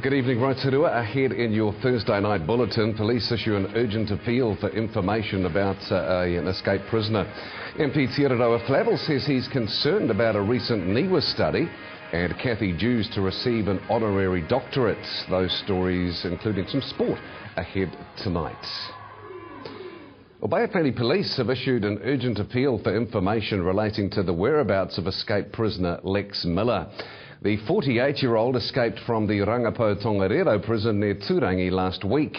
Good evening, Rotorua. Ahead in your Thursday night bulletin, police issue an urgent appeal for information about an escaped prisoner. MP Te Araroa Flavel says he's concerned about a recent NIWA study, and Kathy Jews to receive an honorary doctorate. Those stories, including some sport, ahead tonight. Well, Bay of Plenty Police have issued an urgent appeal for information relating to the whereabouts of escaped prisoner Lex Miller. The 48-year-old escaped from the Rangapō Tongariro prison near Turangi last week.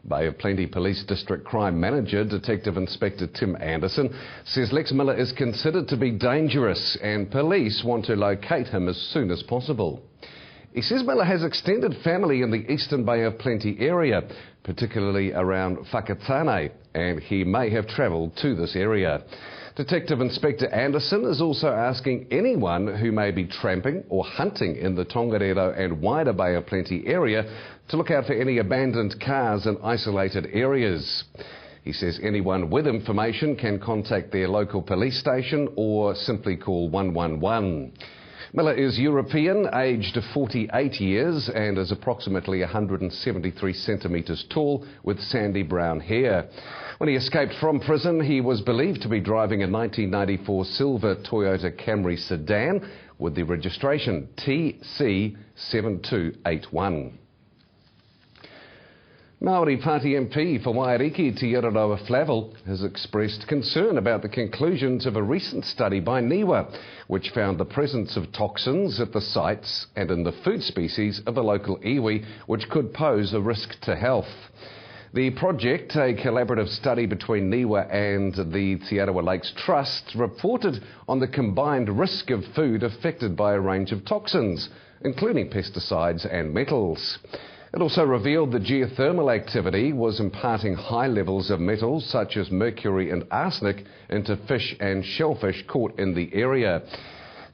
Bay of Plenty Police District Crime Manager, Detective Inspector Tim Anderson, says Lex Miller is considered to be dangerous and police want to locate him as soon as possible. He says Miller has extended family in the Eastern Bay of Plenty area, particularly around Whakatane, and he may have travelled to this area. Detective Inspector Anderson is also asking anyone who may be tramping or hunting in the Tongariro and wider Bay of Plenty area to look out for any abandoned cars in isolated areas. He says anyone with information can contact their local police station or simply call 111. Miller is European, aged 48 years and is approximately 173 centimetres tall with sandy brown hair. When he escaped from prison, he was believed to be driving a 1994 silver Toyota Camry sedan with the registration TC7281. Māori Party MP for Waiariki Te Araroa Flavel has expressed concern about the conclusions of a recent study by NIWA, which found the presence of toxins at the sites and in the food species of a local iwi, which could pose a risk to health. The project, a collaborative study between NIWA and the Te Arawa Lakes Trust, reported on the combined risk of food affected by a range of toxins, including pesticides and metals. It also revealed that geothermal activity was imparting high levels of metals such as mercury and arsenic into fish and shellfish caught in the area.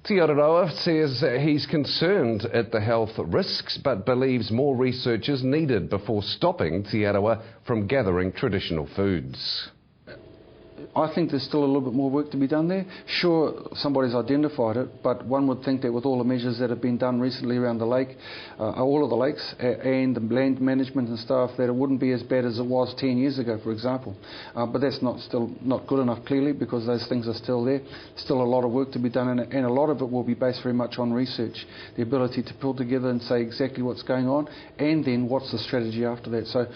Te Araroa says he's concerned at the health risks but believes more research is needed before stopping Te Arawa from gathering traditional foods. I think there's still a little bit more work to be done there. Sure, somebody's identified it, but one would think that with all the measures that have been done recently around the lake, all of the lakes, and the land management and stuff, that it wouldn't be as bad as it was 10 years ago, for example. But that's still not good enough, clearly, because those things are still there. Still a lot of work to be done, and a lot of it will be based very much on research, the ability to pull together and say exactly what's going on, and then what's the strategy after that. So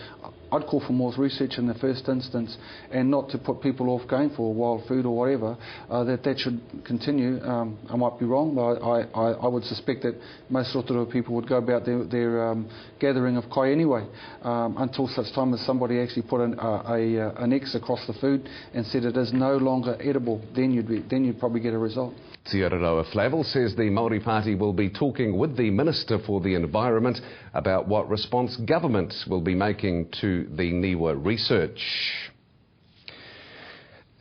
I'd call for more research in the first instance, and not to put people off going for wild food or whatever, that should continue. I might be wrong, but I would suspect that most Rotorua people would go about their gathering of kai anyway, until such time as somebody actually put an X across the food and said it is no longer edible. Then you'd probably get a result. Te Araroa Flavel says the Māori Party will be talking with the Minister for the Environment about what response government will be making to the NIWA research.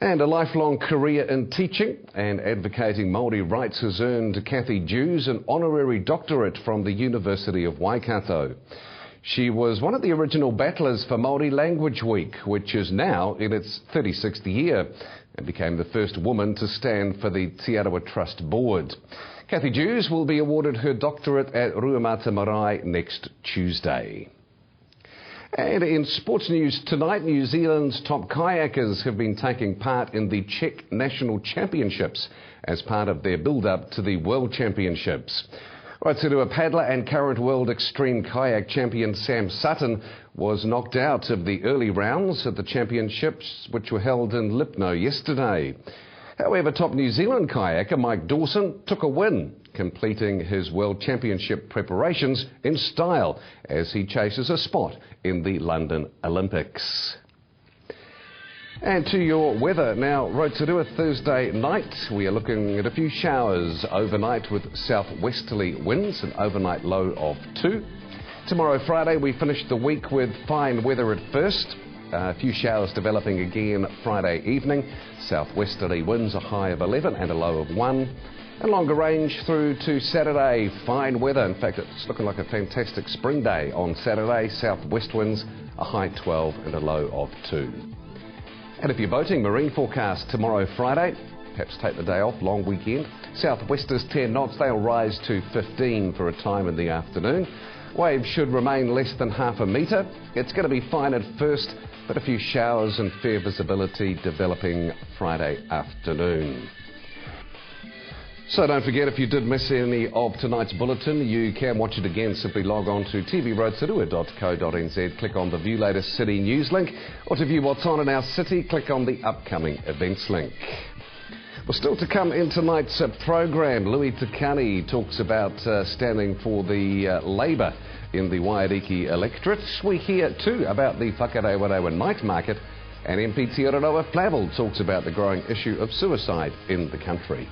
And a lifelong career in teaching and advocating Māori rights has earned Kathy Jews an honorary doctorate from the University of Waikato. She was one of the original battlers for Māori Language Week, which is now in its 36th year, and became the first woman to stand for the Te Arawa Trust Board. Kathy Jews will be awarded her doctorate at Ruamata Marae next Tuesday. And in sports news tonight, New Zealand's top kayakers have been taking part in the Czech National Championships as part of their build-up to the World Championships. Rotorua paddler and current world extreme kayak champion Sam Sutton was knocked out of the early rounds at the championships, which were held in Lipno yesterday. However, top New Zealand kayaker Mike Dawson took a win, completing his World Championship preparations in style as he chases a spot in the London Olympics. And to your weather now, Rotorua Thursday night, we are looking at a few showers overnight with southwesterly winds, an overnight low of 2. Tomorrow Friday we finish the week with fine weather at first, a few showers developing again Friday evening, southwesterly winds, a high of 11 and a low of 1. And longer range through to Saturday, fine weather. In fact, it's looking like a fantastic spring day on Saturday, southwest winds, a high 12 and a low of 2. And if you're boating, marine forecast tomorrow Friday, perhaps take the day off, long weekend. Southwesters 10 knots, they'll rise to 15 for a time in the afternoon. Waves should remain less than half a metre. It's going to be fine at first, but a few showers and fair visibility developing Friday afternoon. So don't forget, if you did miss any of tonight's bulletin, you can watch it again. Simply log on to tvrotorua.co.nz, click on the View Latest City News link, or to view what's on in our city, click on the upcoming events link. Well, still to come in tonight's program, Louis Takani talks about standing for the Labour in the Waiariki electorate. We hear too about the Whakarewarewa night market, and MP Te Araroa Flavel talks about the growing issue of suicide in the country.